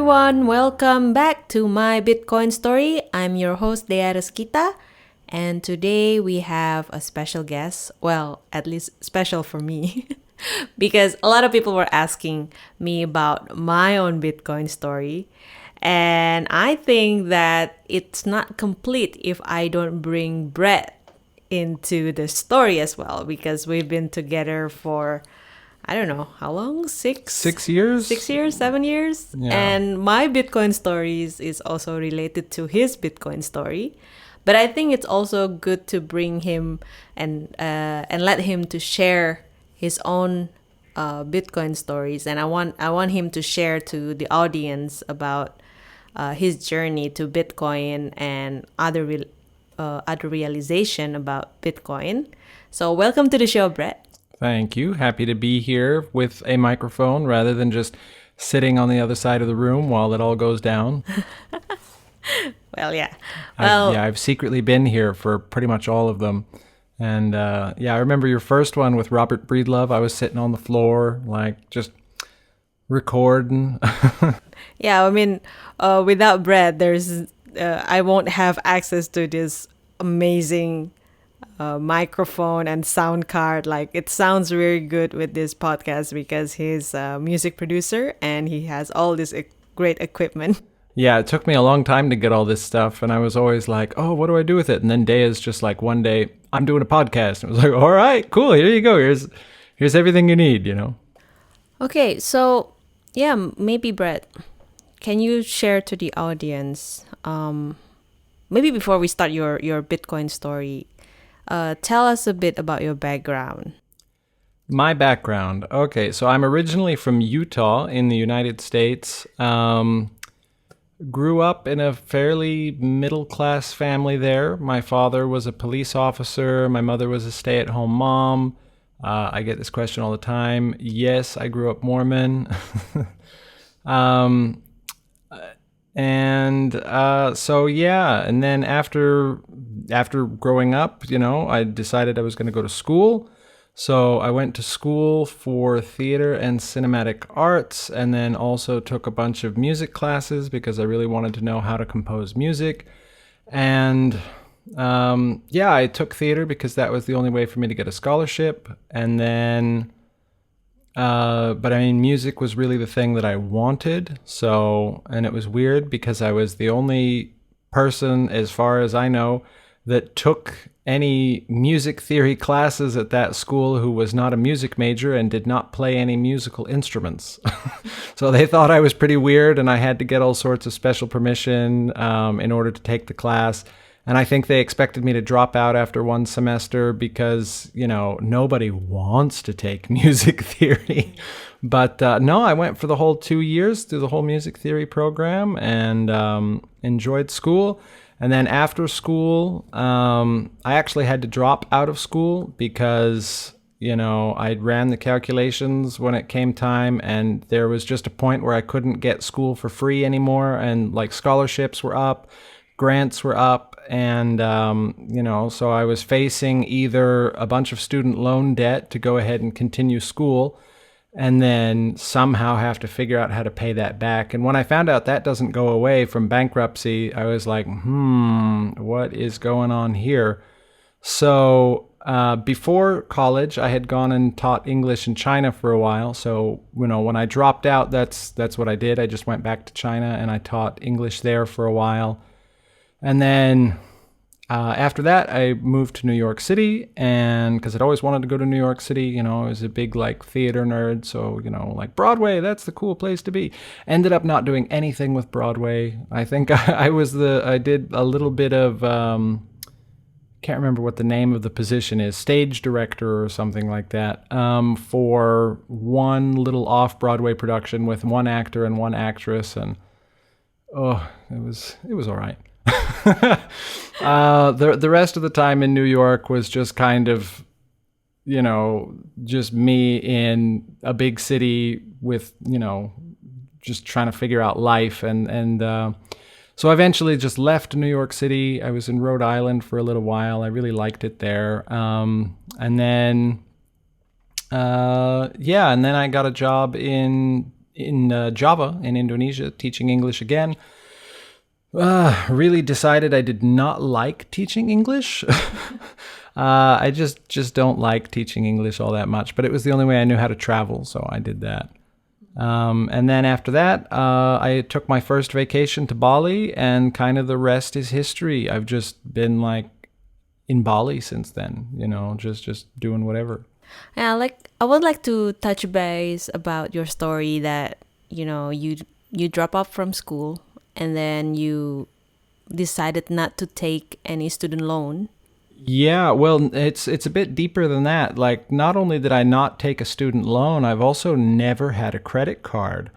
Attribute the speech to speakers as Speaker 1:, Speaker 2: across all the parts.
Speaker 1: everyone, welcome back to my Bitcoin story. I'm your host Dea Reskita, and today we have a special guest. Well, at least special for me, because a lot of people were asking me about my own Bitcoin story. And I think that it's not complete if I don't bring Brett into the story as well, because we've been together for I don't know how long,
Speaker 2: 6 years?
Speaker 1: 6 years, 7 years.
Speaker 2: Yeah.
Speaker 1: And my Bitcoin stories is also related to his Bitcoin story. But I think it's also good to bring him and let him to share his own Bitcoin stories. And I want him to share to the audience about his journey to Bitcoin and other realization about Bitcoin. So welcome to the show, Brett.
Speaker 2: Thank you. Happy to be here with a microphone rather than just sitting on the other side of the room while it all goes down.
Speaker 1: Well, yeah.
Speaker 2: I've secretly been here for pretty much all of them. And I remember your first one with Robert Breedlove. I was sitting on the floor, like just recording.
Speaker 1: Yeah, I mean, without Brett, I won't have access to this amazing microphone and sound card. Like, it sounds very good with this podcast because he's a music producer and he has all this great equipment.
Speaker 2: Yeah, it took me a long time to get all this stuff, and I was always like, oh, what do I do with it? And then Dea's just like, one day, I'm doing a podcast. And it was like, all right, cool, here you go. Here's everything you need, you know?
Speaker 1: Okay, so yeah, maybe Brett, can you share to the audience, maybe before we start your Bitcoin story, tell us a bit about your background.
Speaker 2: My background. Okay, so I'm originally from Utah in the United States. Grew up in a fairly middle-class family there. My father was a police officer. My mother was a stay-at-home mom. I get this question all the time. Yes, I grew up Mormon. And then after growing up, I decided I was going to go to school. So I went to school for theater and cinematic arts, and then also took a bunch of music classes because I really wanted to know how to compose music. And I took theater because that was the only way for me to get a scholarship. And then but I mean, music was really the thing that I wanted. So, and it was weird because I was the only person, as far as I know, that took any music theory classes at that school who was not a music major and did not play any musical instruments. So they thought I was pretty weird, and I had to get all sorts of special permission in order to take the class. And I think they expected me to drop out after one semester because, nobody wants to take music theory. But no, I went for the whole 2 years through the whole music theory program and enjoyed school. And then after school, I actually had to drop out of school because, I ran the calculations when it came time, and there was just a point where I couldn't get school for free anymore. And like scholarships were up, grants were up. And, so I was facing either a bunch of student loan debt to go ahead and continue school and then somehow have to figure out how to pay that back. And when I found out that doesn't go away from bankruptcy, I was like, what is going on here? So before college, I had gone and taught English in China for a while. So, when I dropped out, that's what I did. I just went back to China and I taught English there for a while. And then after that, I moved to New York City, and because I'd always wanted to go to New York City, I was a big theater nerd. So, like Broadway, that's the cool place to be. Ended up not doing anything with Broadway. I think I did a little bit of, can't remember what the name of the position is, stage director or something like that, for one little off-Broadway production with one actor and one actress. And, it was all right. The rest of the time in New York was just kind of, just me in a big city with, just trying to figure out life. So I eventually just left New York City. I was in Rhode Island for a little while. I really liked it there. And then I got a job in Java in Indonesia, teaching English again. Really decided I did not like teaching English. I just don't like teaching English all that much, but it was the only way I knew how to travel, so I did that. And then after that, I took my first vacation to Bali, and kind of the rest is history. I've just been like in Bali since then, just doing whatever.
Speaker 1: Yeah, like I would like to touch base about your story that, you drop off from school and then you decided not to take any student loan.
Speaker 2: Yeah, well, it's a bit deeper than that. Like, not only did I not take a student loan, I've also never had a credit card.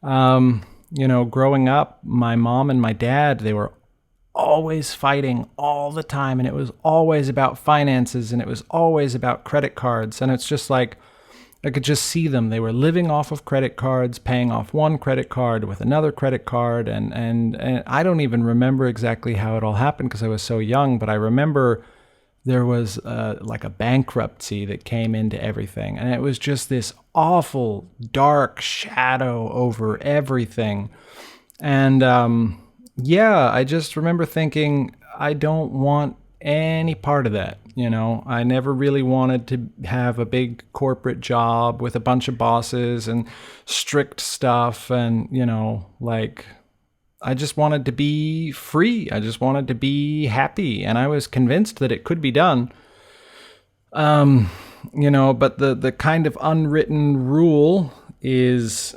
Speaker 2: Growing up, my mom and my dad, they were always fighting all the time, and it was always about finances, and it was always about credit cards. And it's just like I could just see them. They were living off of credit cards, paying off one credit card with another credit card, and I don't even remember exactly how it all happened because I was so young, but I remember there was like a bankruptcy that came into everything, and it was just this awful dark shadow over everything. And I just remember thinking, I don't want any part of that. I never really wanted to have a big corporate job with a bunch of bosses and strict stuff. And, like, I just wanted to be free. I just wanted to be happy. And I was convinced that it could be done. But the kind of unwritten rule is,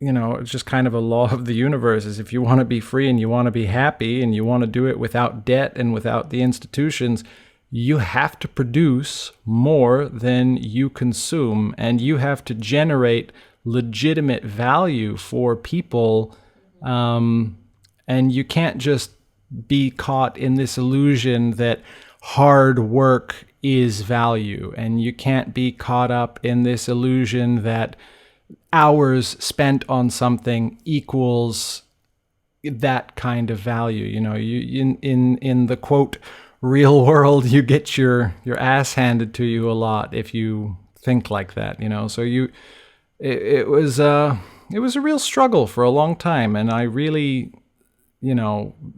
Speaker 2: it's just kind of a law of the universe, is if you want to be free and you want to be happy and you want to do it without debt and without the institutions, you have to produce more than you consume, and you have to generate legitimate value for people. And you can't just be caught in this illusion that hard work is value, and you can't be caught up in this illusion that hours spent on something equals that kind of value. You in the quote real world, you get your ass handed to you a lot if you think like that. So it was a real struggle for a long time, and I really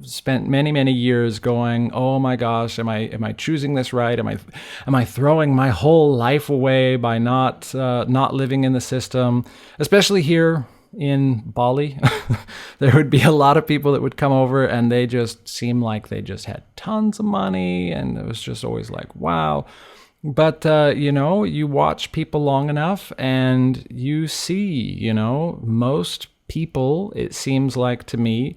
Speaker 2: spent many years going, oh my gosh, am I choosing this right? Am I throwing my whole life away by not living in the system? Especially here in Bali, there would be a lot of people that would come over, and they just seemed like they just had tons of money, and it was just always like, wow. But you watch people long enough, and you see, most people, it seems like to me,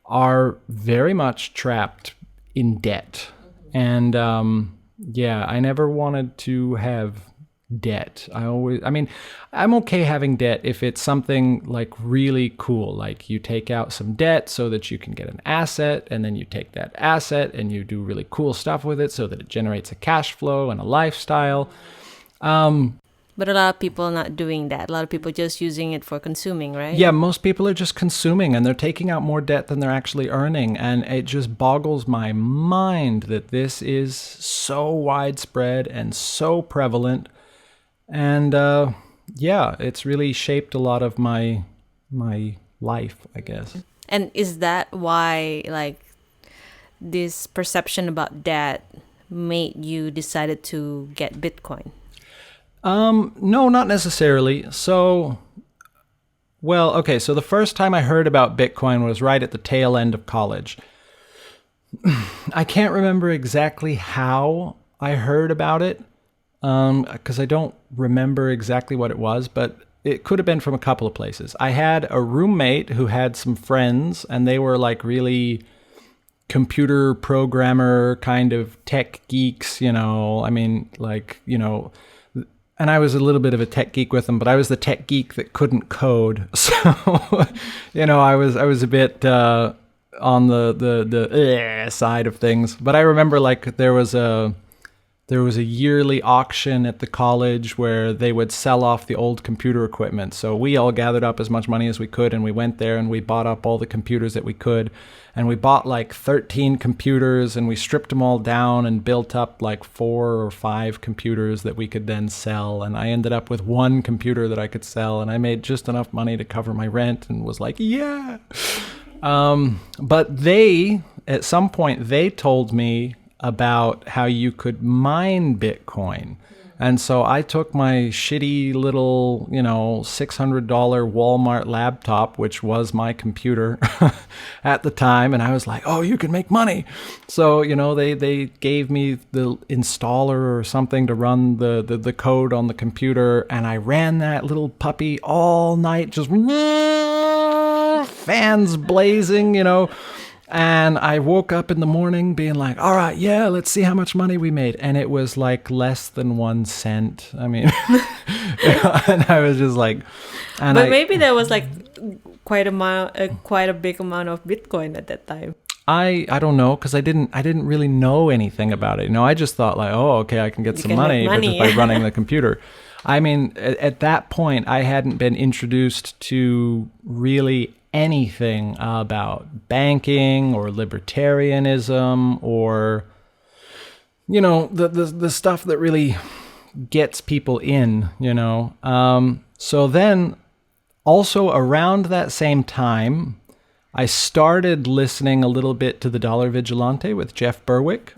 Speaker 2: are very much trapped in debt. And I never wanted to have debt. I'm okay having debt if it's something like really cool, like you take out some debt so that you can get an asset, and then you take that asset and you do really cool stuff with it so that it generates a cash flow and a lifestyle.
Speaker 1: But a lot of people are not doing that. A lot of people just using it for consuming, right?
Speaker 2: Yeah, most people are just consuming, and they're taking out more debt than they're actually earning. And it just boggles my mind that this is so widespread and so prevalent. And it's really shaped a lot of my life, I guess.
Speaker 1: And is that why, like, this perception about debt made you decided to get Bitcoin?
Speaker 2: No, not necessarily. So the first time I heard about Bitcoin was right at the tail end of college. I can't remember exactly how I heard about it, because I don't remember exactly what it was, but it could have been from a couple of places. I had a roommate who had some friends, and they were like really computer programmer kind of tech geeks, and I was a little bit of a tech geek with them, but I was the tech geek that couldn't code. So, I was a bit on the side of things. But I remember like there was a there was a yearly auction at the college where they would sell off the old computer equipment. So we all gathered up as much money as we could, and we went there and we bought up all the computers that we could. And we bought like 13 computers, and we stripped them all down and built up like 4 or 5 computers that we could then sell. And I ended up with one computer that I could sell, and I made just enough money to cover my rent and was like, yeah. But at some point, they told me about how you could mine Bitcoin. And so I took my shitty little, $600 Walmart laptop, which was my computer at the time, and I was like, oh, you can make money. So, they gave me the installer or something to run the code on the computer, and I ran that little puppy all night, just fans blazing, And I woke up in the morning being like, all right, yeah, let's see how much money we made. And it was like less than 1 cent. I mean, and I was just like...
Speaker 1: But maybe there was like quite a big amount of Bitcoin at that time.
Speaker 2: I don't know, because I didn't really know anything about it. I just thought like, oh, okay, I can get some money just by running the computer. I mean, at that point, I hadn't been introduced to really anything about banking or libertarianism or, the stuff that really gets people in, So then also around that same time, I started listening a little bit to The Dollar Vigilante with Jeff Berwick.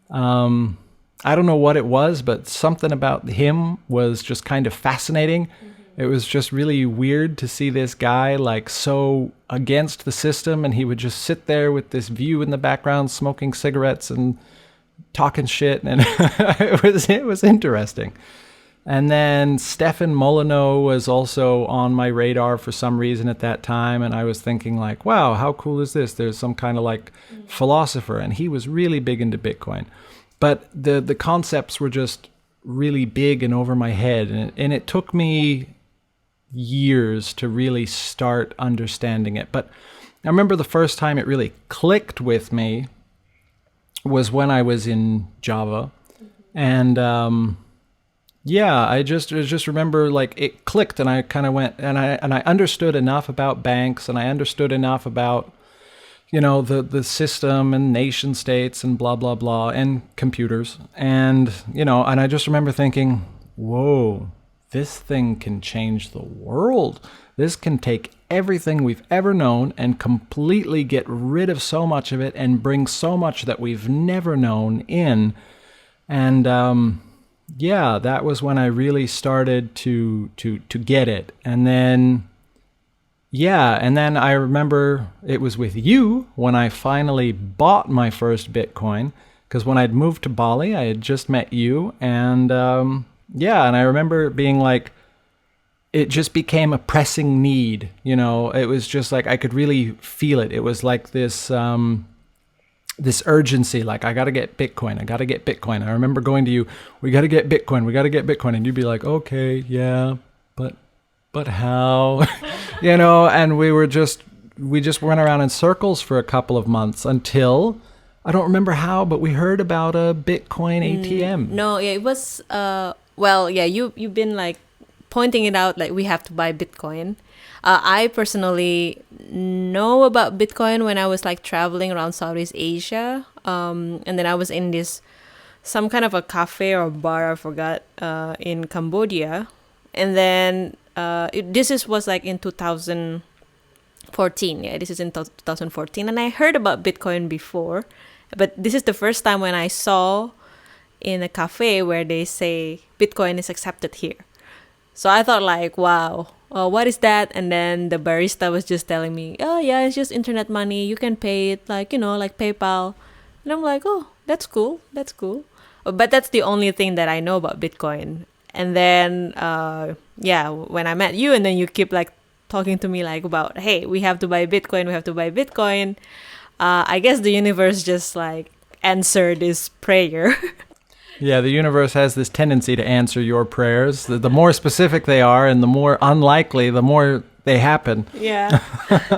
Speaker 2: I don't know what it was, but something about him was just kind of fascinating. It was just really weird to see this guy like so against the system, and he would just sit there with this view in the background, smoking cigarettes and talking shit, and it was interesting. And then Stefan Molyneux was also on my radar for some reason at that time, and I was thinking like, wow, how cool is this? There's some kind of like philosopher, and he was really big into Bitcoin. But the concepts were just really big and over my head, and it took me years to really start understanding it. But I remember the first time it really clicked with me was when I was in Java. And I just remember like it clicked, and I kind of went, and I understood enough about banks, and I understood enough about the system and nation states and blah blah blah and computers, and and I just remember thinking, whoa, this thing can change the world. This can take everything we've ever known and completely get rid of so much of it and bring so much that we've never known in. And that was when I really started to get it. And then I remember it was with you when I finally bought my first Bitcoin, because when I'd moved to Bali, I had just met you, and and I remember being like, it just became a pressing need, it was just like, I could really feel it. It was like this urgency, like, I got to get Bitcoin. I remember going to you, we got to get Bitcoin. And you'd be like, okay, yeah, but how, and we just went around in circles for a couple of months until, I don't remember how, but we heard about a Bitcoin ATM.
Speaker 1: No, yeah, it was, you've been like pointing it out, like we have to buy Bitcoin. I personally know about Bitcoin when I was like traveling around Southeast Asia. And then I was in some kind of a cafe or bar, I forgot, in Cambodia. And then this was like in 2014. Yeah, this is in 2014. And I heard about Bitcoin before, but this is the first time when I saw in a cafe where they say Bitcoin is accepted here. So I thought like, wow, what is that? And then the barista was just telling me, oh yeah, it's just internet money. You can pay it like, like PayPal. And I'm like, oh, that's cool. But that's the only thing that I know about Bitcoin. And then, when I met you, and then you keep like talking to me like about, hey, we have to buy Bitcoin. I guess the universe just like answered this prayer.
Speaker 2: Yeah, the universe has this tendency to answer your prayers. The more specific they are and the more unlikely, the more they happen.
Speaker 1: Yeah.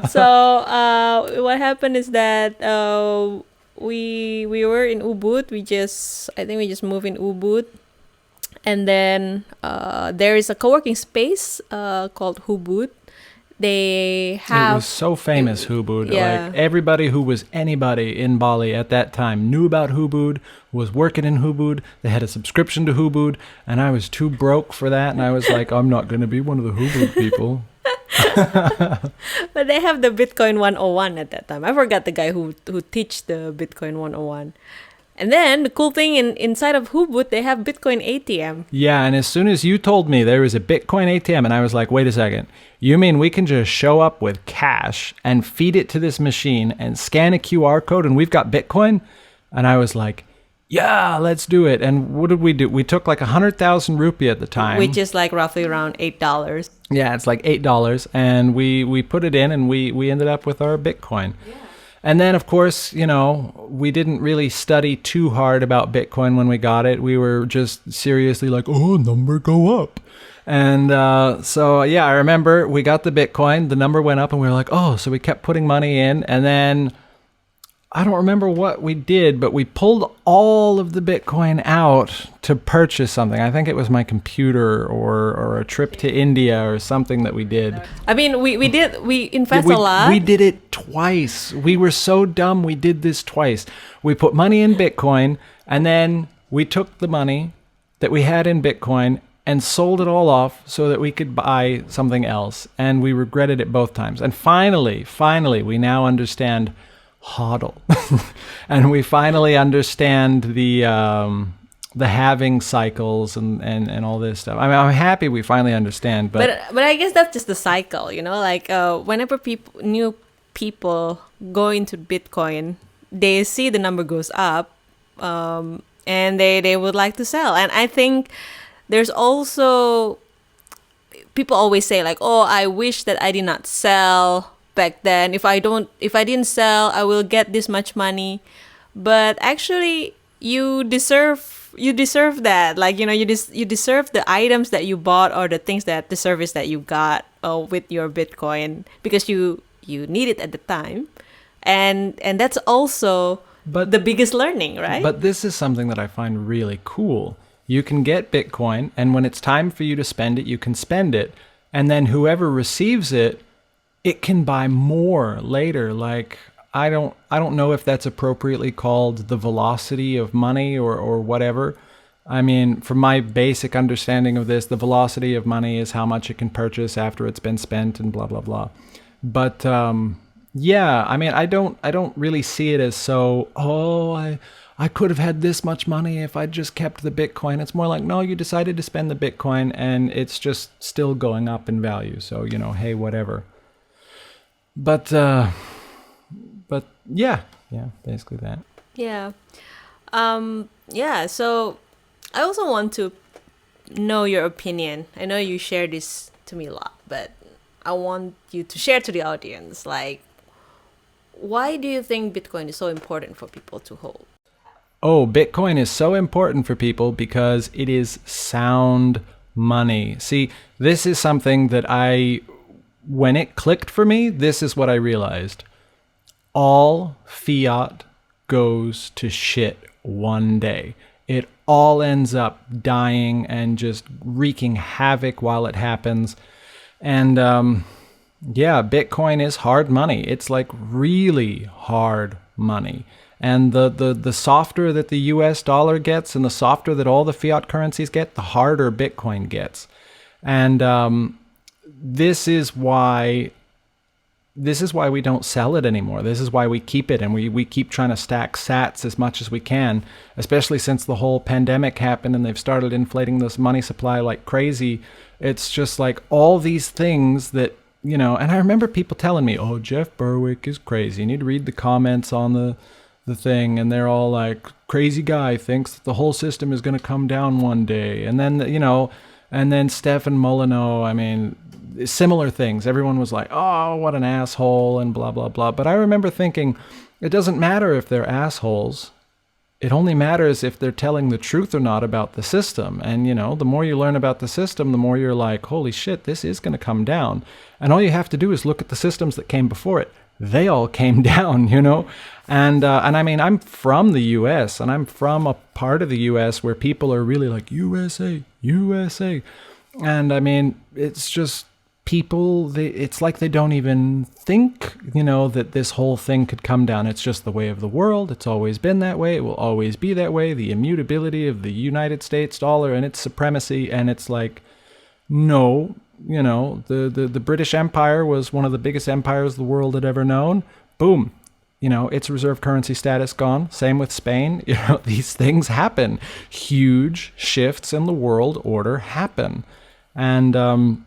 Speaker 1: So what happened is that we were in Ubud. I think we just moved in Ubud, and then there is a co-working space called Ubud. They
Speaker 2: It
Speaker 1: have
Speaker 2: was so famous, Hubud.
Speaker 1: yeah.
Speaker 2: Like everybody who was anybody in Bali at that time knew about Hubud, was working in Hubud. They had a subscription to Hubud, and I was too broke for that. And I was like, I'm not going to be one of the Hubud people.
Speaker 1: But they have the Bitcoin 101 at that time. I forgot the guy who teach the Bitcoin 101. And then the cool thing inside of Ubud, they have Bitcoin ATM.
Speaker 2: Yeah, and as soon as you told me there was a Bitcoin ATM, and I was like, wait a second, you mean we can just show up with cash and feed it to this machine and scan a QR code and we've got Bitcoin? And I was like, yeah, let's do it. And what did we do? We took like 100,000 rupee at the time.
Speaker 1: Which is like roughly around $8.
Speaker 2: Yeah, it's like $8. And we put it in and we ended up with our Bitcoin. Yeah. And then, of course, we didn't really study too hard about Bitcoin when we got it. We were just seriously like, oh, number go up. And so, yeah, I remember we got the Bitcoin, the number went up, and we were like, oh, so we kept putting money in. And then I don't remember what we did, but we pulled all of the Bitcoin out to purchase something. I think it was my computer or a trip to India or something that we did.
Speaker 1: I mean, we invest a lot.
Speaker 2: We did it twice. We were so dumb. We did this twice. We put money in Bitcoin, and then we took the money that we had in Bitcoin and sold it all off so that we could buy something else. And we regretted it both times. And finally, we now understand HODL. And we finally understand the halving cycles and all this stuff. I mean, I'm happy we finally understand, but
Speaker 1: I guess that's just the cycle, like whenever new people go into Bitcoin, they see the number goes up, and they would like to sell. And I think there's also, people always say like, oh, I wish that I did not sell back then. If I didn't sell, I will get this much money. But actually, you deserve that. Like, you deserve the items that you bought or the service that you got with your Bitcoin, because you need it at the time. And that's also the biggest learning, right?
Speaker 2: But this is something that I find really cool. You can get Bitcoin, and when it's time for you to spend it, you can spend it. And then whoever receives it, it can buy more later. Like, I don't know if that's appropriately called the velocity of money or whatever. I mean, from my basic understanding of this, the velocity of money is how much it can purchase after it's been spent and blah, blah, blah. But yeah, I mean, I don't really see it as so, I could have had this much money if I'd just kept the Bitcoin. It's more like, no, you decided to spend the Bitcoin and it's just still going up in value. So, hey, whatever. But yeah, basically that.
Speaker 1: Yeah. So I also want to know your opinion. I know you share this to me a lot, but I want you to share to the audience, like, why do you think Bitcoin is so important for people to hold?
Speaker 2: Oh, Bitcoin is so important for people because it is sound money. See, this is something that when it clicked for me, this is what I realized. All fiat goes to shit one day. It all ends up dying and just wreaking havoc while it happens. And Bitcoin is hard money. It's like really hard money. And the softer that the US dollar gets and the softer that all the fiat currencies get, the harder Bitcoin gets. And this is why we don't sell it anymore. This is why we keep it, and we keep trying to stack sats as much as we can, especially since the whole pandemic happened and they've started inflating this money supply like crazy. It's just like all these things that, and I remember people telling me, oh, Jeff Berwick is crazy. You need to read the comments on the thing, and they're all like, crazy guy thinks that the whole system is going to come down one day. And then, and then Stefan Molyneux, I mean, similar things. Everyone was like, oh, what an asshole and blah, blah, blah. But I remember thinking, it doesn't matter if they're assholes. It only matters if they're telling the truth or not about the system. And, the more you learn about the system, the more you're like, holy shit, this is going to come down. And all you have to do is look at the systems that came before it. they all came down, and I mean, I'm from the U.S. and I'm from a part of the U.S. where people are really like USA, USA, and I mean, it's just people. It's like they don't even think, that this whole thing could come down. It's just the way of the world. It's always been that way. It will always be that way. The immutability of the United States dollar and its supremacy, and it's like, no, the British Empire was one of the biggest empires the world had ever known. Boom. Its reserve currency status gone. Same with Spain. These things happen. Huge shifts in the world order happen. And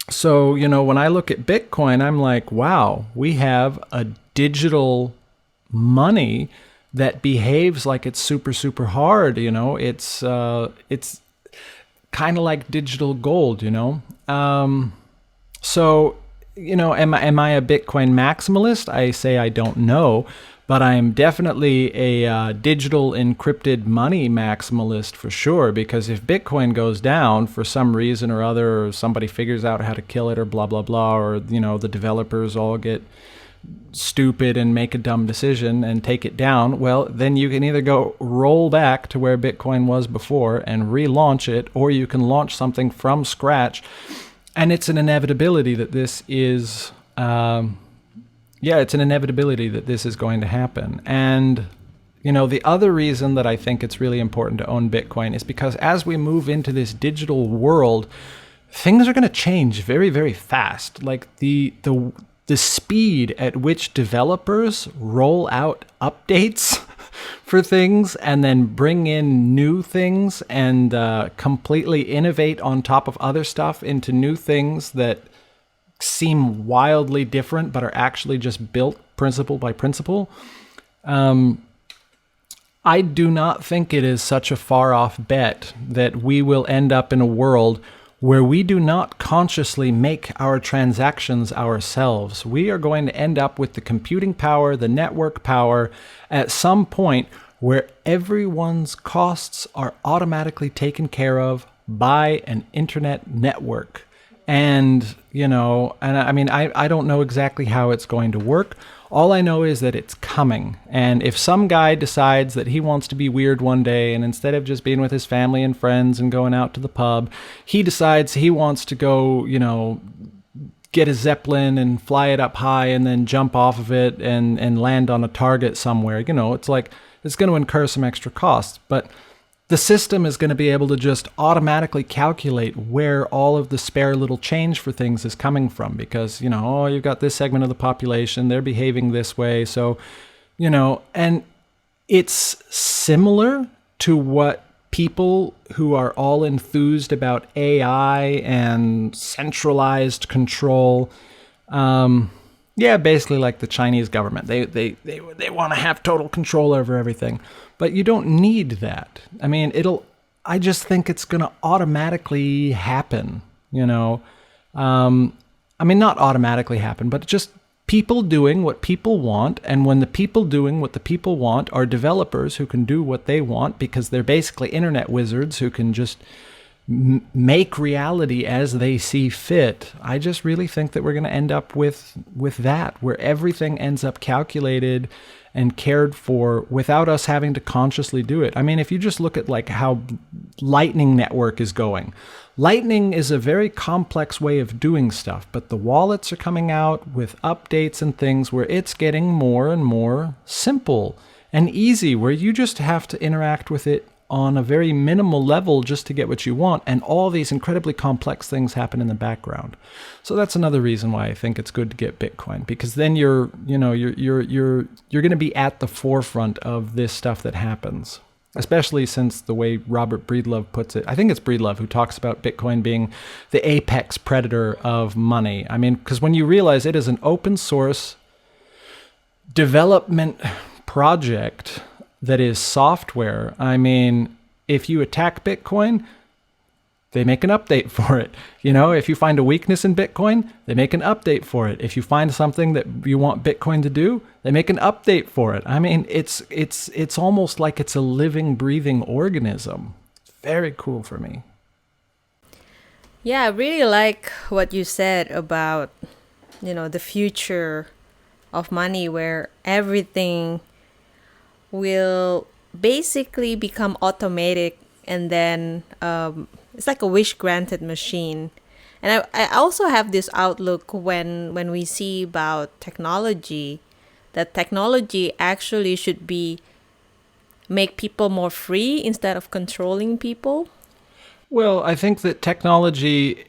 Speaker 2: so, when I look at Bitcoin, I'm like, wow, we have a digital money that behaves like it's super, super hard. It's kind of like digital gold, So, am I a Bitcoin maximalist? I say I don't know, but I'm definitely a digital encrypted money maximalist for sure, because if Bitcoin goes down for some reason or other, or somebody figures out how to kill it or blah, blah, blah, or, the developers all get stupid and make a dumb decision and take it down, well, then you can either go roll back to where Bitcoin was before and relaunch it, or you can launch something from scratch. And it's an inevitability that this is, it's an inevitability that this is going to happen. And, the other reason that I think it's really important to own Bitcoin is because as we move into this digital world, things are going to change very, very fast. Like the speed at which developers roll out updates for things and then bring in new things and completely innovate on top of other stuff into new things that seem wildly different but are actually just built principle by principle. I do not think it is such a far off bet that we will end up in a world where we do not consciously make our transactions ourselves. We are going to end up with the computing power, the network power, at some point where everyone's costs are automatically taken care of by an internet network. And, I mean, I don't know exactly how it's going to work. All I know is that it's coming. And if some guy decides that he wants to be weird one day, and instead of just being with his family and friends and going out to the pub, he decides he wants to go, get a Zeppelin and fly it up high and then jump off of it and land on a target somewhere, it's like, it's going to incur some extra costs. But the system is going to be able to just automatically calculate where all of the spare little change for things is coming from, because, you've got this segment of the population, they're behaving this way. So, and it's similar to what people who are all enthused about AI and centralized control, basically like the Chinese government. They want to have total control over everything. But you don't need that. I mean, I just think it's going to automatically happen, I mean, not automatically happen, but just people doing what people want. And when the people doing what the people want are developers who can do what they want because they're basically internet wizards who can just make reality as they see fit, I just really think that we're going to end up with that, where everything ends up calculated and cared for without us having to consciously do it. I mean, if you just look at like how Lightning Network is going, Lightning is a very complex way of doing stuff, but the wallets are coming out with updates and things where it's getting more and more simple and easy, where you just have to interact with it on a very minimal level just to get what you want, and all these incredibly complex things happen in the background. So that's another reason why I think it's good to get Bitcoin, because then you're going to be at the forefront of this stuff that happens. Especially since the way Robert Breedlove puts it, I think it's Breedlove who talks about Bitcoin being the apex predator of money. I mean, because when you realize it is an open source development project that is software, I mean, if you attack Bitcoin, they make an update for it. If you find a weakness in Bitcoin, they make an update for it. If you find something that you want Bitcoin to do, they make an update for it. I mean, it's almost like it's a living, breathing organism. Very cool for me.
Speaker 1: Yeah, I really like what you said about, the future of money where everything will basically become automatic, and then it's like a wish granted machine. And I also have this outlook when we see about technology, that technology actually should be make people more free instead of controlling people.
Speaker 2: Well, I think that technology,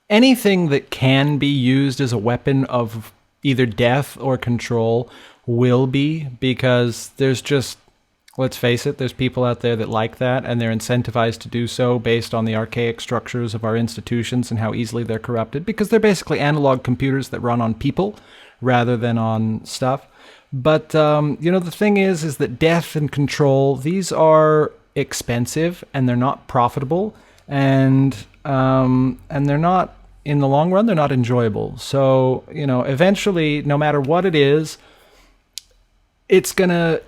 Speaker 2: anything that can be used as a weapon of either death or control, will be, because there's just, let's face it, there's people out there that like that, and they're incentivized to do so based on the archaic structures of our institutions and how easily they're corrupted, because they're basically analog computers that run on people rather than on stuff. But the thing is that death and control, these are expensive and they're not profitable, and they're not, in the long run, they're not enjoyable. So eventually, no matter what it is, it's gonna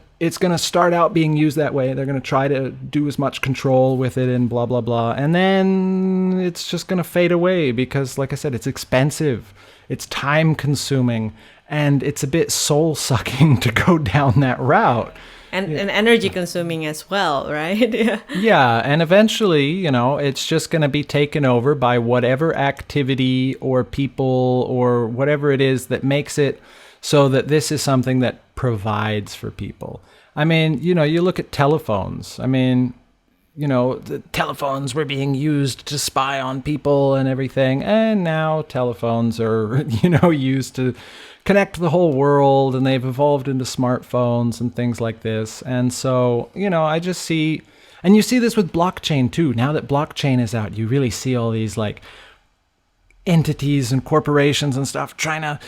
Speaker 2: start out being used that way. They're gonna try to do as much control with it and blah blah blah, and then it's just gonna fade away because, like I said, it's expensive, it's time consuming, and it's a bit soul sucking to go down that route.
Speaker 1: And energy consuming as well, right? Yeah.
Speaker 2: Yeah, and eventually, it's just going to be taken over by whatever activity or people or whatever it is that makes it so that this is something that provides for people. I mean, you look at telephones. I mean, the telephones were being used to spy on people and everything. And now telephones are, used to connect the whole world, and they've evolved into smartphones and things like this. And so, I just see, and you see this with blockchain too. Now that blockchain is out, you really see all these like entities and corporations and stuff trying to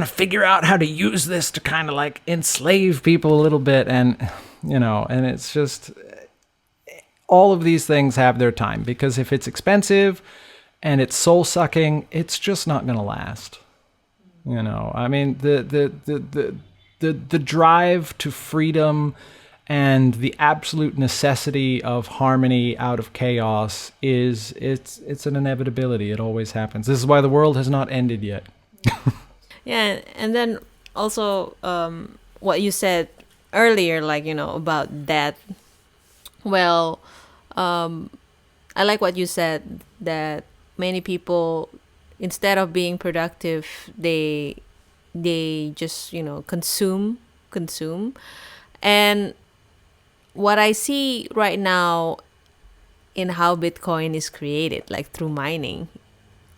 Speaker 2: figure out how to use this to kind of like enslave people a little bit. And, and it's just, all of these things have their time, because if it's expensive and it's soul sucking, it's just not going to last. I mean, the drive to freedom and the absolute necessity of harmony out of chaos it's an inevitability. It always happens. This is why the world has not ended yet.
Speaker 1: Yeah, and then also what you said earlier, like about that. Well, I like what you said, that many people, instead of being productive, they just consume. And what I see right now in how Bitcoin is created, like through mining,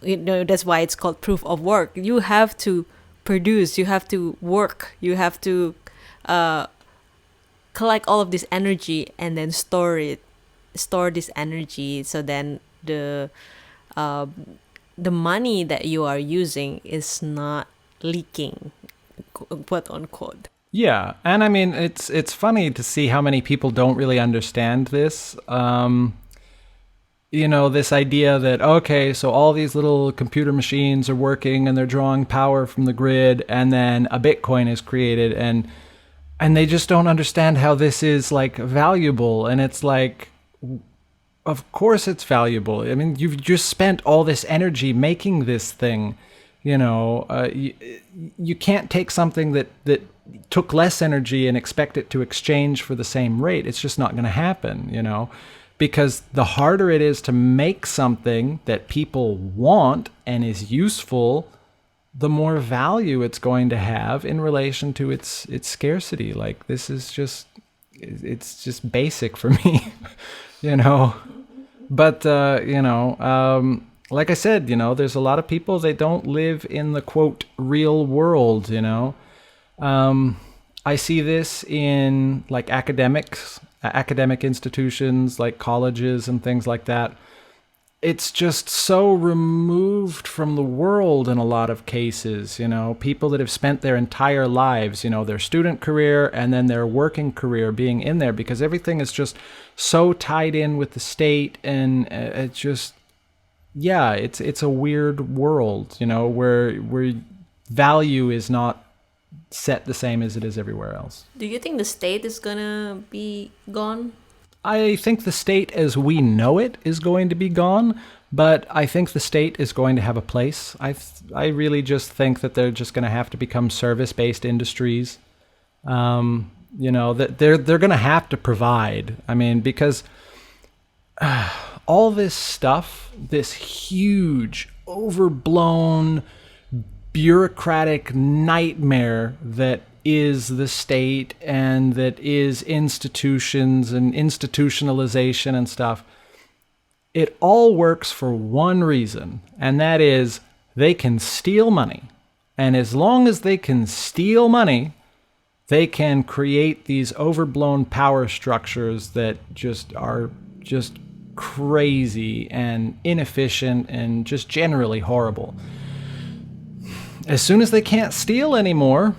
Speaker 1: that's why it's called proof of work. You have to produce, you have to work, you have to collect all of this energy and then store this energy, so then the money that you are using is not leaking, quote unquote.
Speaker 2: Yeah, and I mean, it's funny to see how many people don't really understand this. This idea that, okay, so all these little computer machines are working and they're drawing power from the grid, and then a Bitcoin is created, and they just don't understand how this is like valuable. And it's like, of course it's valuable. I mean, you've just spent all this energy making this thing. You can't take something that took less energy and expect it to exchange for the same rate. It's just not going to happen, because the harder it is to make something that people want and is useful, the more value it's going to have in relation to its scarcity. Like, this is just, it's just basic for me, But, like I said, there's a lot of people, they don't live in the quote real world, I see this in like academic institutions like colleges and things like that. It's just so removed from the world in a lot of cases. People that have spent their entire lives, their student career and then their working career being in there, because everything is just so tied in with the state. And it just, yeah, it's a weird world, where value is not set the same as it is everywhere else.
Speaker 1: Do you think the state is gonna be gone?
Speaker 2: I think the state as we know it is going to be gone, but I think the state is going to have a place. I really just think that they're just going to have to become service-based industries. That they're going to have to provide. I mean, because all this stuff, this huge, overblown, bureaucratic nightmare that is the state and that is institutions and institutionalization and stuff, it all works for one reason, and that is they can steal money. And as long as they can steal money, they can create these overblown power structures that just are just crazy and inefficient and just generally horrible. As soon as they can't steal anymore,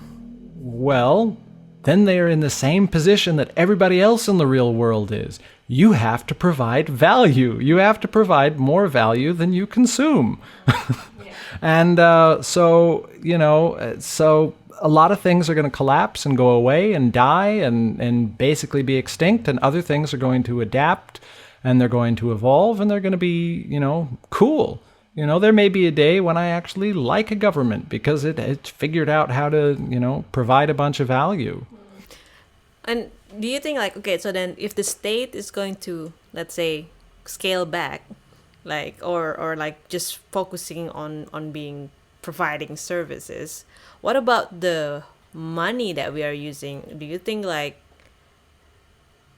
Speaker 2: well, then they are in the same position that everybody else in the real world is. You have to provide value. You have to provide more value than you consume. And so a lot of things are going to collapse and go away and die and basically be extinct, and other things are going to adapt and they're going to evolve and they're going to be, cool. There may be a day when I actually like a government because it figured out how to, provide a bunch of value.
Speaker 1: And do you think okay, so then if the state is going to, let's say, scale back, or just focusing on being providing services, what about the money that we are using? Do you think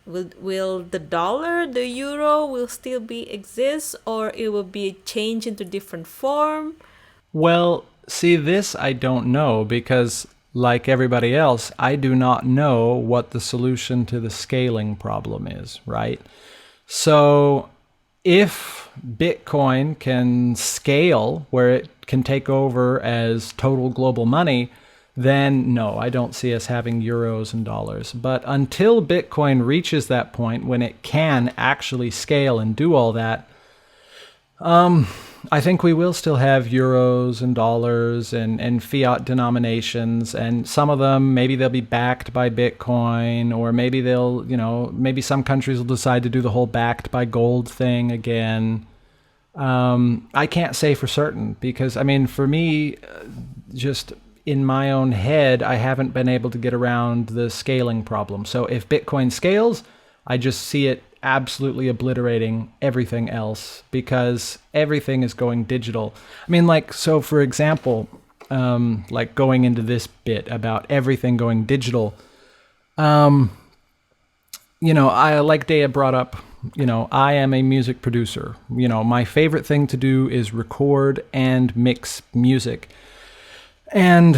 Speaker 1: will the dollar, the euro will still be exist, or it will be changed into different form?
Speaker 2: Well, see, this I don't know because, like everybody else, I do not know what the solution to the scaling problem is, right? So if Bitcoin can scale where it can take over as total global money, then no, I don't see us having euros and dollars. But until Bitcoin reaches that point when it can actually scale and do all that, I think we will still have euros and dollars and fiat denominations, and some of them, maybe they'll be backed by Bitcoin, or maybe maybe some countries will decide to do the whole backed by gold thing again. I can't say for certain because, for me, just in my own head, I haven't been able to get around the scaling problem. So if Bitcoin scales, I just see it absolutely obliterating everything else because everything is going digital. So for example, going into this bit about everything going digital, I, like Dea brought up, I am a music producer. My favorite thing to do is record and mix music. And,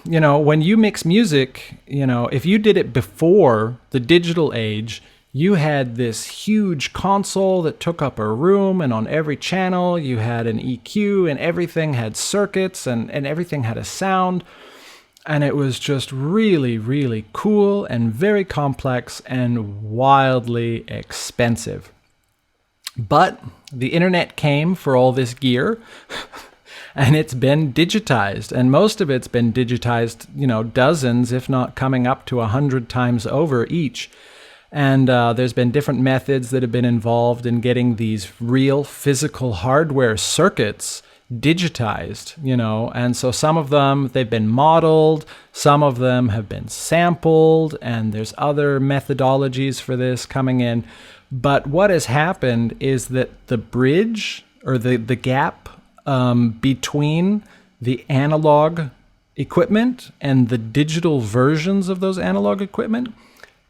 Speaker 2: when you mix music, if you did it before the digital age, you had this huge console that took up a room, and on every channel you had an EQ, and everything had circuits and everything had a sound. And it was just really, really cool and very complex and wildly expensive. But the internet came for all this gear. And it's been digitized, and most of it's been digitized, dozens, if not coming up to 100 times over each. And there's been different methods that have been involved in getting these real physical hardware circuits digitized, and so some of them, they've been modeled, some of them have been sampled, and there's other methodologies for this coming in. But what has happened is that the bridge, or the gap between the analog equipment and the digital versions of those analog equipment,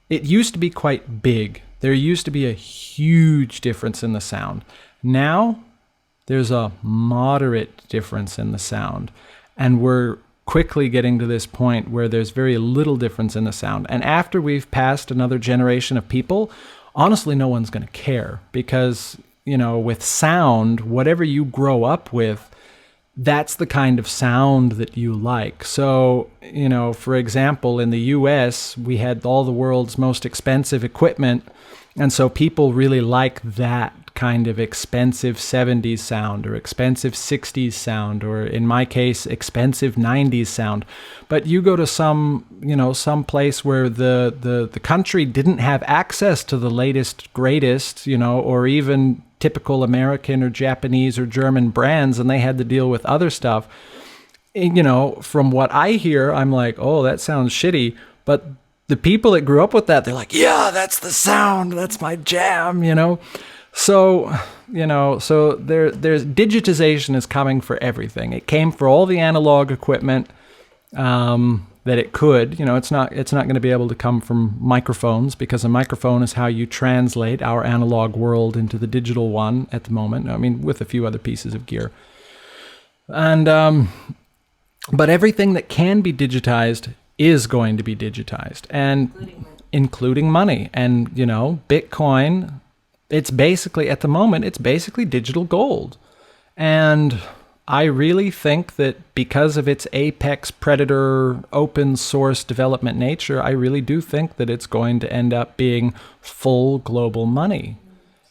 Speaker 2: it used to be quite big. There used to be a huge difference in the sound. Now, there's a moderate difference in the sound. And we're quickly getting to this point where there's very little difference in the sound. And after we've passed another generation of people, honestly, no one's going to care because, with sound, whatever you grow up with, that's the kind of sound that you like. So, for example, in the US, we had all the world's most expensive equipment. And so people really like that kind of expensive 70s sound or expensive 60s sound, or in my case, expensive 90s sound. But you go to some place where the country didn't have access to the latest, greatest, or even typical American or Japanese or German brands, and they had to deal with other stuff. From what I hear, I'm like, oh, that sounds shitty. But the people that grew up with that, they're like, yeah, that's the sound. That's my jam, So, so there's digitization is coming for everything. It came for all the analog equipment that it could. It's not going to be able to come from microphones, because a microphone is how you translate our analog world into the digital one at the moment. I mean, with a few other pieces of gear. And but everything that can be digitized is going to be digitized, and including money. And Bitcoin, it's basically, at the moment, it's basically digital gold. And I really think that because of its apex predator open source development nature, I really do think that it's going to end up being full global money.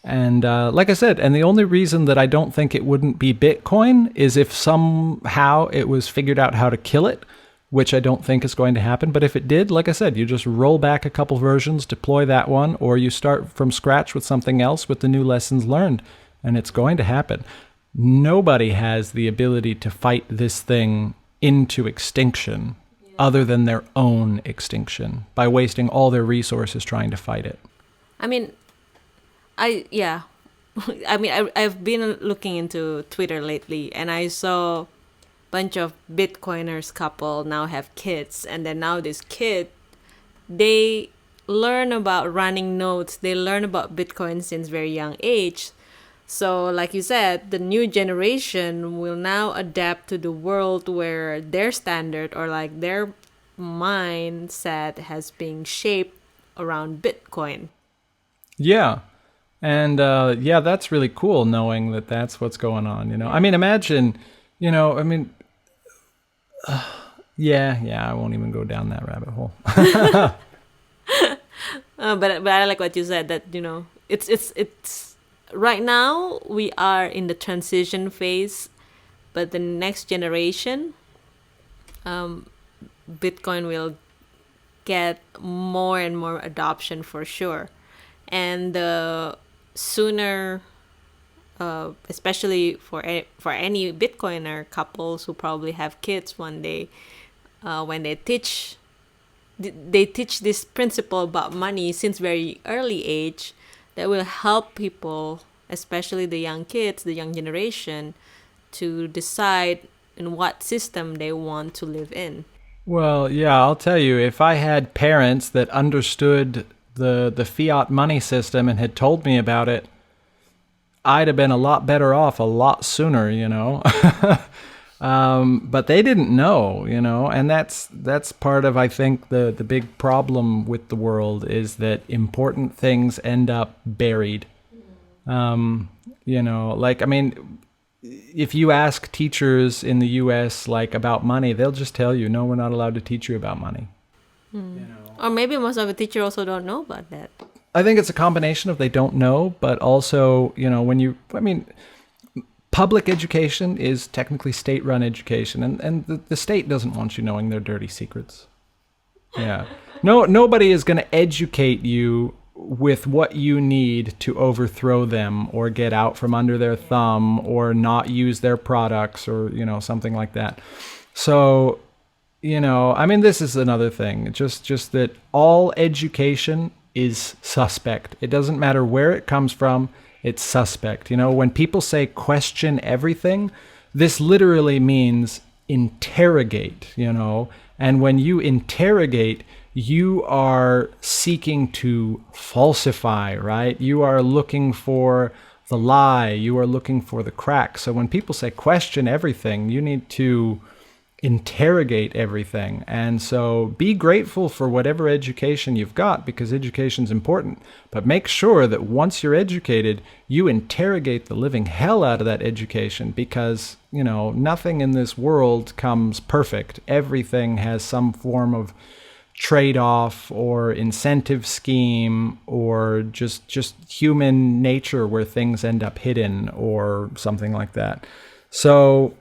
Speaker 2: And like I said, and the only reason that I don't think it wouldn't be Bitcoin is if somehow it was figured out how to kill it, which I don't think is going to happen. But if it did, like I said, you just roll back a couple versions, deploy that one, or you start from scratch with something else with the new lessons learned, and it's going to happen. Nobody has the ability to fight this thing into extinction other than their own extinction by wasting all their resources trying to fight it.
Speaker 1: I mean, I've been looking into Twitter lately, and I saw bunch of Bitcoiners couple now have kids, and then now this kid, they learn about running nodes, they learn about Bitcoin since very young age. So like you said, the new generation will now adapt to the world where their standard, or like their mindset, has been shaped around Bitcoin.
Speaker 2: Yeah. And that's really cool, knowing that that's what's going on. I mean, imagine, I won't even go down that rabbit hole.
Speaker 1: But I like what you said, that it's right now we are in the transition phase, but the next generation, Bitcoin will get more and more adoption for sure, and the sooner, especially for any Bitcoiner couples who probably have kids one day, when they teach this principle about money since very early age, that will help people, especially the young kids, the young generation, to decide in what system they want to live in.
Speaker 2: Well, yeah, I'll tell you, if I had parents that understood the fiat money system and had told me about it, I'd have been a lot better off a lot sooner, But they didn't know, and that's part of, I think, the big problem with the world, is that important things end up buried. If you ask teachers in the US about money, they'll just tell you, no, we're not allowed to teach you about money.
Speaker 1: Or maybe most of the teachers also don't know about that.
Speaker 2: I think it's a combination of they don't know, but also, public education is technically state-run education, and the state doesn't want you knowing their dirty secrets. Yeah. Nobody is going to educate you with what you need to overthrow them or get out from under their thumb or not use their products or, something like that. So, this is another thing. Just that all education is suspect. It doesn't matter where it comes from. It's suspect. When people say question everything, this literally means interrogate, and when you interrogate, you are seeking to falsify, right? You are looking for the lie. You are looking for the crack. So when people say question everything, you need to interrogate everything. And so be grateful for whatever education you've got, because education's important. But make sure that once you're educated, you interrogate the living hell out of that education, because, nothing in this world comes perfect. Everything has some form of trade-off or incentive scheme, or just human nature where things end up hidden or something like that. So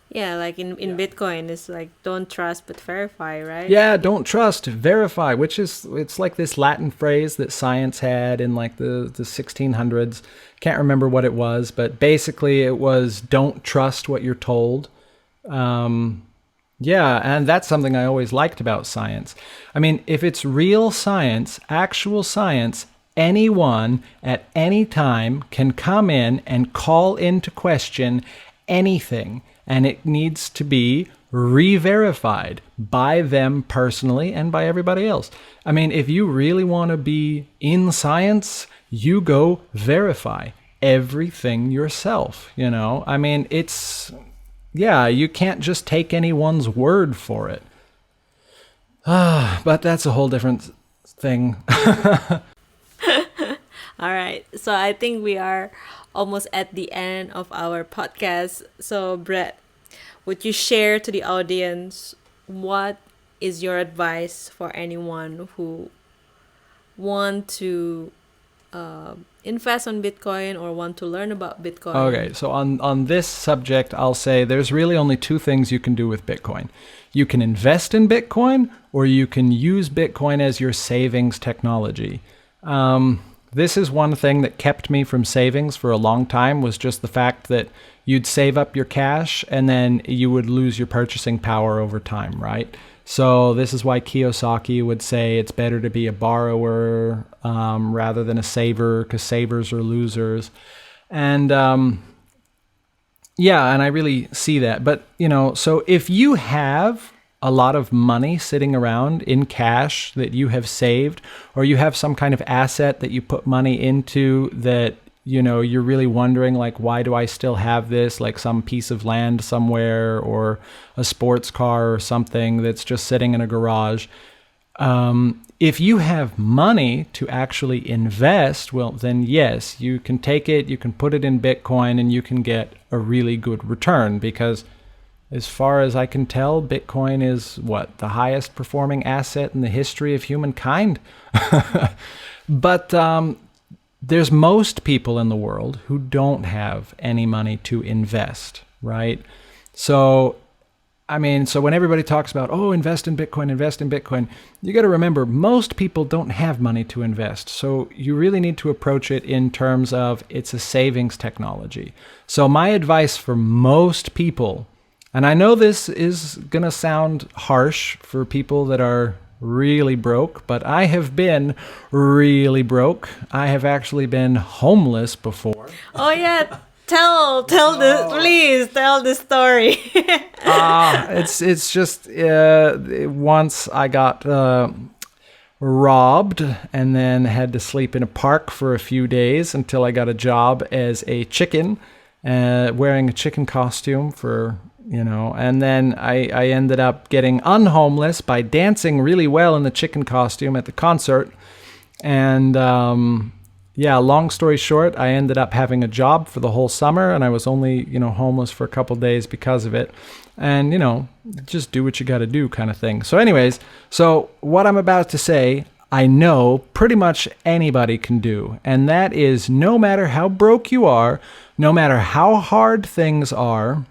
Speaker 1: Yeah, like in Bitcoin, it's like don't trust but verify, right?
Speaker 2: yeah, don't trust, verify, it's like this Latin phrase that science had in like the 1600s. Can't remember what it was, but basically it was don't trust what you're told. Yeah, and that's something I always liked about science. I mean, if it's real science, actual science, anyone at any time can come in and call into question anything, and it needs to be re-verified by them personally and by everybody else. I mean, if you really want to be in science, you go verify everything yourself, I mean, yeah, you can't just take anyone's word for it. But that's a whole different thing.
Speaker 1: All right. So I think we are almost at the end of our podcast. So, Brett, would you share to the audience what is your advice for anyone who want to invest on Bitcoin or want to learn about Bitcoin?
Speaker 2: Okay, so on this subject, I'll say there's really only two things you can do with Bitcoin. You can invest in Bitcoin, or you can use Bitcoin as your savings technology. This is one thing that kept me from savings for a long time, was just the fact that you'd save up your cash and then you would lose your purchasing power over time, right? So this is why Kiyosaki would say it's better to be a borrower rather than a saver, because savers are losers. And yeah, and I really see that. But, so if you have a lot of money sitting around in cash that you have saved, or you have some kind of asset that you put money into that, you're really wondering, like, why do I still have this? Like some piece of land somewhere, or a sports car or something that's just sitting in a garage. If you have money to actually invest, well, then yes, you can take it, you can put it in Bitcoin, and you can get a really good return, because as far as I can tell, Bitcoin is the highest performing asset in the history of humankind. But there's most people in the world who don't have any money to invest, right? So, I mean, so when everybody talks about, invest in Bitcoin, you got to remember, most people don't have money to invest. So you really need to approach it in terms of it's a savings technology. So my advice for most people, and I know this is going to sound harsh for people that are really broke, but I have been really broke. I have actually been homeless before.
Speaker 1: Oh yeah, please tell the story.
Speaker 2: It's just once I got robbed and then had to sleep in a park for a few days until I got a job as a chicken, wearing a chicken costume for, and then I ended up getting unhomeless by dancing really well in the chicken costume at the concert. And yeah, long story short, I ended up having a job for the whole summer, and I was only, homeless for a couple days because of it. And, just do what you got to do kind of thing. So anyways, so what I'm about to say, I know pretty much anybody can do. And that is, no matter how broke you are, no matter how hard things are,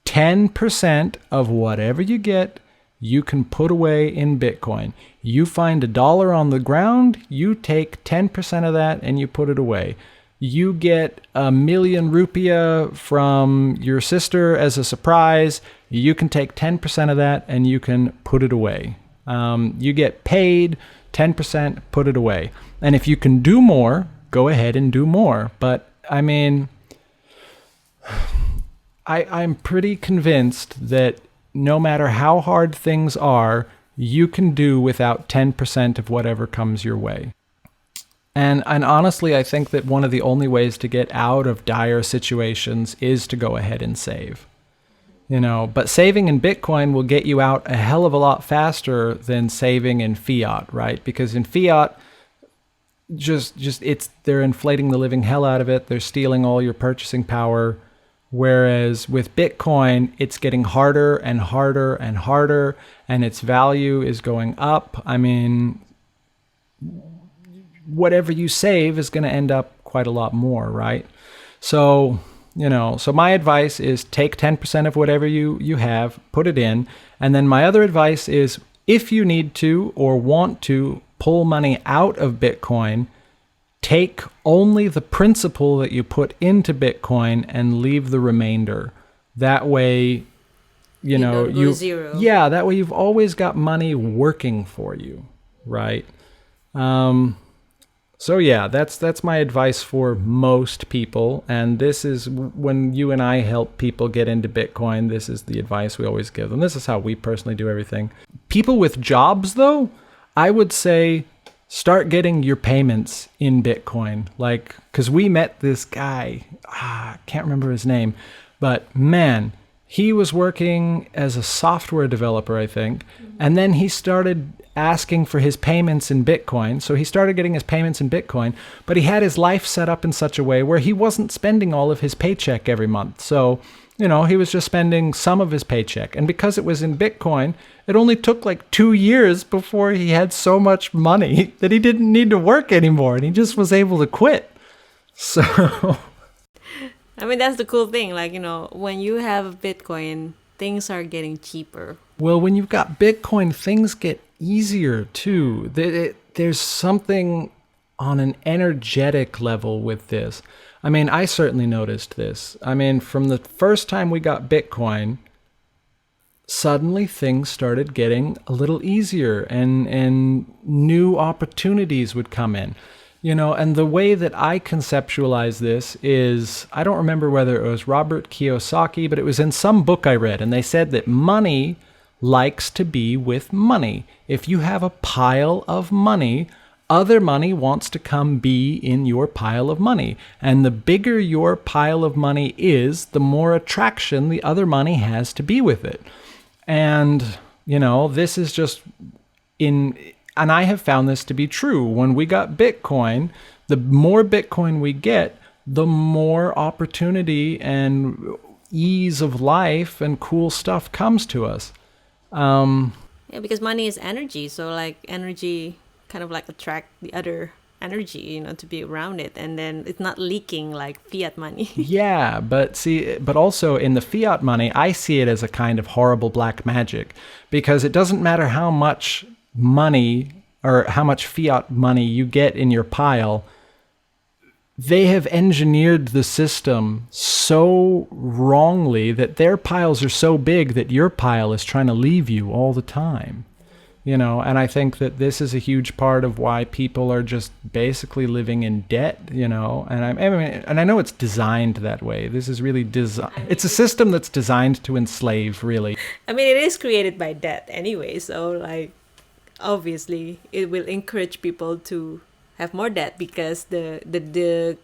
Speaker 2: 10% of whatever you get, you can put away in Bitcoin. You find $1 on the ground, you take 10% of that and you put it away. You get 1,000,000 rupiah from your sister as a surprise, you can take 10% of that and you can put it away. You get paid 10%, put it away. And if you can do more, go ahead and do more. But I mean, I'm pretty convinced that no matter how hard things are, you can do without 10% of whatever comes your way. And honestly, I think that one of the only ways to get out of dire situations is to go ahead and save. But saving in Bitcoin will get you out a hell of a lot faster than saving in fiat, right? Because in fiat, just they're inflating the living hell out of it. They're stealing all your purchasing power. Whereas with Bitcoin, it's getting harder and harder and harder, and its value is going up. I mean, whatever you save is going to end up quite a lot more, right? So, so my advice is take 10% of whatever you have, put it in. And then my other advice is if you need to or want to pull money out of Bitcoin, take only the principal that you put into Bitcoin and leave the remainder. That way,
Speaker 1: You don't go zero.
Speaker 2: yeah, that way you've always got money working for you, right? So yeah, that's my advice for most people. And this is when you and I help people get into Bitcoin, this is the advice we always give them. This is how we personally do everything. People with jobs, though, I would say start getting your payments in Bitcoin. Like, because we met this guy, I can't remember his name, but man, he was working as a software developer, I think. And then he started asking for his payments in Bitcoin. So he started getting his payments in Bitcoin, but he had his life set up in such a way where he wasn't spending all of his paycheck every month. So, he was just spending some of his paycheck. And because it was in Bitcoin, it only took like 2 years before he had so much money that he didn't need to work anymore. And he just was able to quit. So,
Speaker 1: I mean, that's the cool thing. Like, when you have Bitcoin, things are getting cheaper.
Speaker 2: well, when you've got Bitcoin, things get easier too. There's something on an energetic level with this. I mean, I certainly noticed this. I mean, from the first time we got Bitcoin, suddenly things started getting a little easier and new opportunities would come in. And the way that I conceptualize this is, I don't remember whether it was Robert Kiyosaki, but it was in some book I read, and they said that money likes to be with money. If you have a pile of money, other money wants to come be in your pile of money. And the bigger your pile of money is, the more attraction the other money has to be with it. And, this is just and I have found this to be true. When we got Bitcoin, the more Bitcoin we get, the more opportunity and ease of life and cool stuff comes to us.
Speaker 1: Yeah, because money is energy. So like energy kind of like attract the other energy, to be around it. And then it's not leaking like fiat money.
Speaker 2: Yeah, but also in the fiat money, I see it as a kind of horrible black magic, because it doesn't matter how much money or how much fiat money you get in your pile, they have engineered the system so wrongly that their piles are so big that your pile is trying to leave you all the time. And I think that this is a huge part of why people are just basically living in debt, and I know it's designed that way. This is really it's a system that's designed to enslave, really.
Speaker 1: I mean, it is created by debt anyway. So like, obviously, it will encourage people to have more debt because the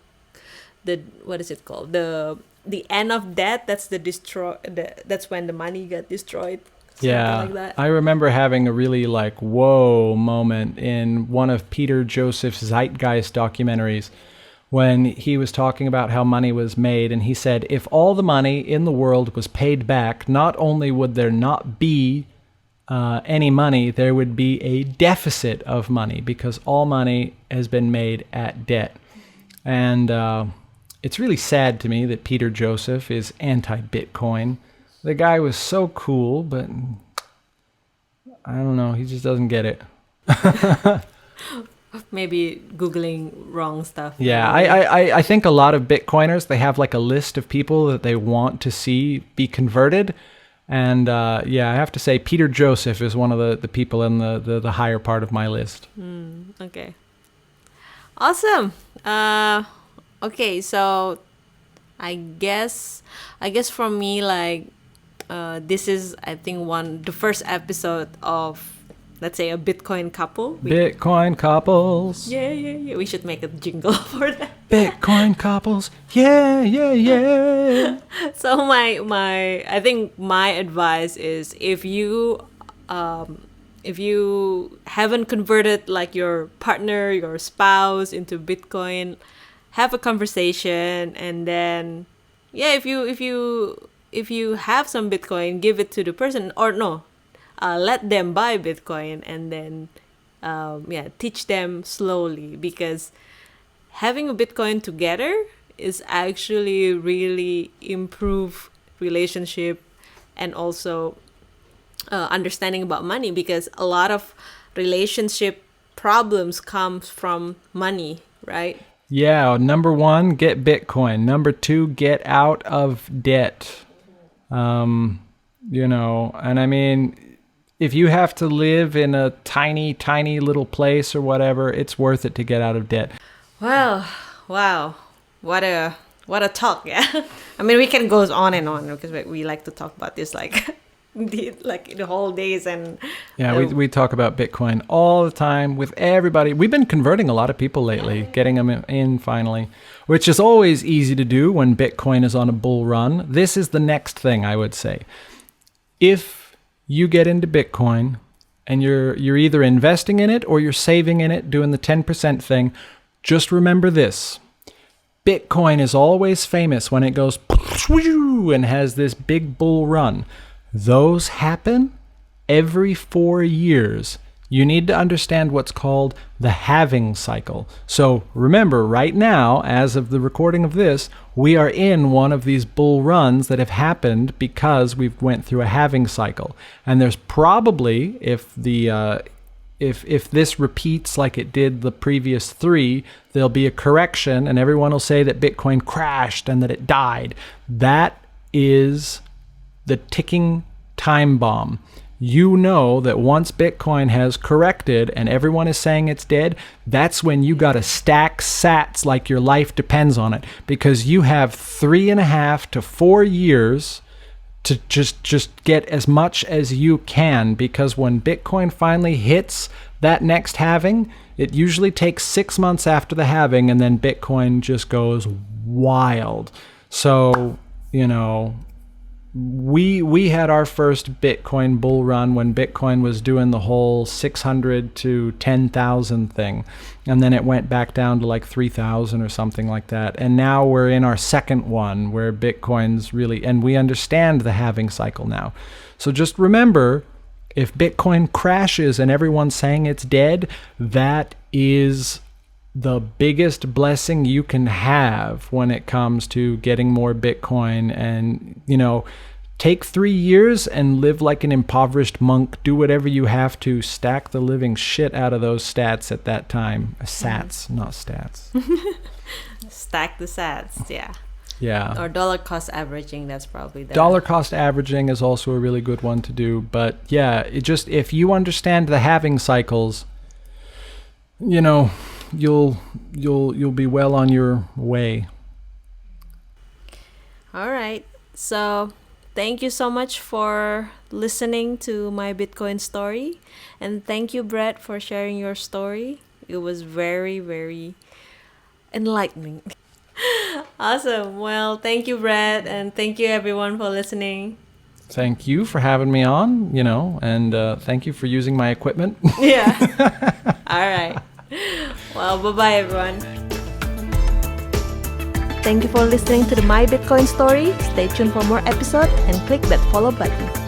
Speaker 1: what is it called, the end of debt, that's that's when the money got destroyed.
Speaker 2: Yeah,
Speaker 1: like that.
Speaker 2: I remember having a really whoa moment in one of Peter Joseph's Zeitgeist documentaries when he was talking about how money was made. And he said, if all the money in the world was paid back, not only would there not be any money, there would be a deficit of money because all money has been made at debt. And it's really sad to me that Peter Joseph is anti-Bitcoin. The guy was so cool, but I don't know, he just doesn't get it.
Speaker 1: Maybe Googling wrong stuff.
Speaker 2: Yeah, I think a lot of Bitcoiners, they have a list of people that they want to see be converted. And I have to say Peter Joseph is one of the people in the higher part of my list.
Speaker 1: Okay. Awesome. Okay, so I guess for me, this is, I think, the first episode of let's say a Bitcoin couple.
Speaker 2: Bitcoin couples.
Speaker 1: Yeah. We should make a jingle for that.
Speaker 2: Bitcoin couples. Yeah.
Speaker 1: So I think my advice is if you haven't converted like your partner, your spouse into Bitcoin, have a conversation, and then if you have some Bitcoin, give it to the person, or no, let them buy Bitcoin, and then teach them slowly, because having a Bitcoin together is actually really improve relationship, and also understanding about money, because a lot of relationship problems comes from money, right?
Speaker 2: Yeah, number 1, get Bitcoin. Number 2, get out of debt. And I mean, if you have to live in a tiny, tiny little place or whatever, it's worth it to get out of debt.
Speaker 1: Well, wow. What a talk, yeah. I mean, we can go on and on, because we like to talk about this like the whole days. And
Speaker 2: yeah, we talk about Bitcoin all the time with everybody. We've been converting a lot of people lately, getting them in finally, which is always easy to do when Bitcoin is on a bull run. This is the next thing I would say. If you get into Bitcoin and you're either investing in it or you're saving in it, doing the 10% thing, just remember this. Bitcoin is always famous when it goes and has this big bull run. Those happen every 4 years. You need to understand what's called the halving cycle. So remember, right now, as of the recording of this, we are in one of these bull runs that have happened because we've went through a halving cycle. And there's probably, if this repeats like it did the previous 3, there'll be a correction and everyone will say that Bitcoin crashed and that it died. That is the ticking time bomb. You know that once Bitcoin has corrected and everyone is saying it's dead, that's when you got to stack sats like your life depends on it, because you have 3.5 to 4 years to just get as much as you can, because when Bitcoin finally hits that next halving, it usually takes 6 months after the halving, and then Bitcoin just goes wild. So, we had our first Bitcoin bull run when Bitcoin was doing the whole 600 to 10,000 thing. And then it went back down to like 3,000 or something like that. And now we're in our second one where Bitcoin's really, and we understand the halving cycle now. So just remember, if Bitcoin crashes and everyone's saying it's dead, that is the biggest blessing you can have when it comes to getting more Bitcoin. And, take 3 years and live like an impoverished monk. Do whatever you have to. Stack the living shit out of those stats at that time. Sats, not stats.
Speaker 1: Stack the sats, yeah.
Speaker 2: Yeah.
Speaker 1: Or dollar cost averaging, that's probably the...
Speaker 2: Dollar cost averaging is also a really good one to do. But yeah, if you understand the halving cycles, you'll be well on your way.
Speaker 1: All right. So thank you so much for listening to my Bitcoin story. And thank you, Brett, for sharing your story. It was very, very enlightening. Awesome. Well, thank you, Brett. And thank you, everyone, for listening.
Speaker 2: Thank you for having me on, and thank you for using my equipment.
Speaker 1: Yeah. All right. Well, bye-bye, everyone. Thank you for listening to the My Bitcoin story. Stay tuned for more episodes and click that follow button.